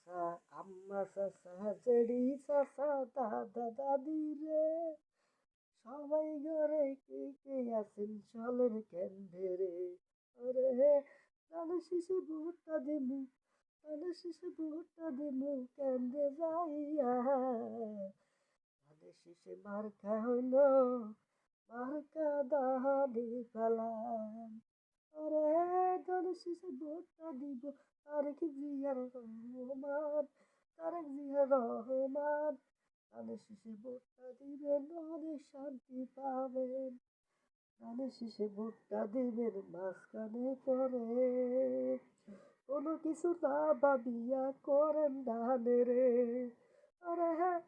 চাচা আম্মা চাচা জেডি চাচা দাদা দাদি রে সবাই ঘরে কে কে আছেন চলেন কেন্দ্রে রে ওরে ধানের শীষে ভোটটা দিমু ধানের শীষে ভোটটা দিমু কেন্দ্রে যাইয়া ধানের শীষে মার্কা হইল মার্কা দাহানি পালাম ওরে ধানের শীষে ভোটটা দিব তারেক জিয়ার রহমান তারেক জিয়ার রহমান ধানের শীষে ভোটটা দিবেন অনেক শান্তি পাবেন ধানের শীষে ভোটটা দিবেন মাঝখানে পরে কোনো কিছু না ভাবিয়া করেন ধানেরে আরে হ্যাঁ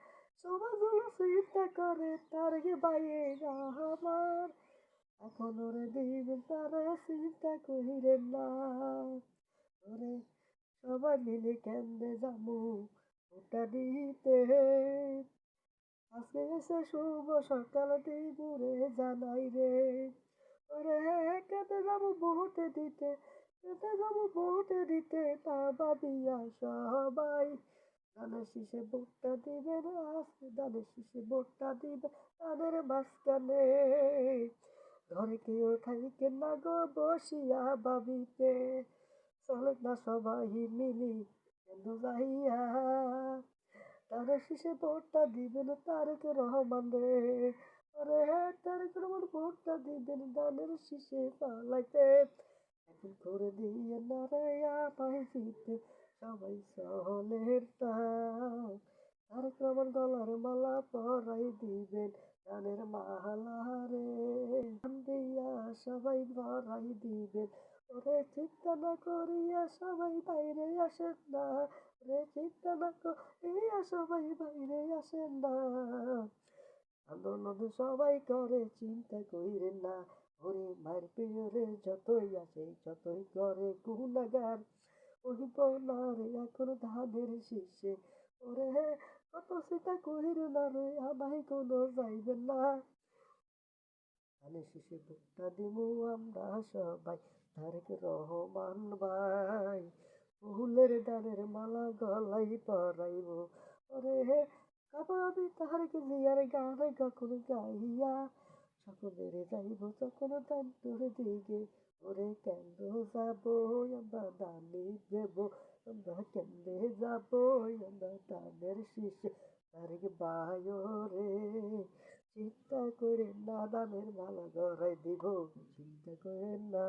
সবাই গুলো চিন্তা করে তারেক বাইয়ে আমার এখন ওরে দিবেন তারা চিন্তা করিলেন না ওরে সবাই মিলে কেন্দ্রে যাবো ভোটটা দিতে আজকে এসে শুভ সকাল দিবুরে জানাই রে ওরে কেটে যাবো ভোটে দিতে কেটে যাবো ভোটে দিতে তা ভাবিয়া সবাই ধানের শীষে ভোটটা দিবেন আজকে ধানের শীষে ভোটটা দিবে তাদের মাঝখানে ঘরে কেউ থাইকে না গো বসিয়া ভাবিতে চলে না সবাই মিলি কেন যাইয়া ধানের শীষে ভোটটা দিবেন তারেক রহমান রে আরে তারেক রহমান ভোটটা দিবেন ধানের শীষে পালাইতে এখন করে দিয়ে না রে আমায় জিতে সবাই চলের তাও তারেক রহমান গলার মালা পরাই দিবেন গানের মালা রে গান দিয়া সবাই ভরাই দিবেন ওরে চিন্তা না করিয়া সবাই বাইরে আসেন না রে চিন্তা না করিয়া সবাই বাইরে আসেন না আন্দোলন সবাই করে চিন্তা কইরেন না ওরে মার পেয়রে যতই আসে যতই করে গুনাগার ওহিব না রে এখন ধানের শীষে ওরে কত চিন্তা কইরে না রে আমায় কোনো যাইবেন না ধানের শীষে ভোটটা দিমু আমরা সবাই তারেক রহমান ভাই ফুলের ডালের মালা গলায় পরাইব ওরে গাবো আমি তারেক জিয়ার গান কখন গাইয়া সকলের যাইব যখন দান্তর দিকে ওরে কেন্দ্র যাব আমরা দানি দেব আমরা কেন্দ্রে যাব আমরা দানের শীষে তারেক বায়ো রে চিন্তা করেন না দানের মালা গড়াই দিব চিন্তা করেন না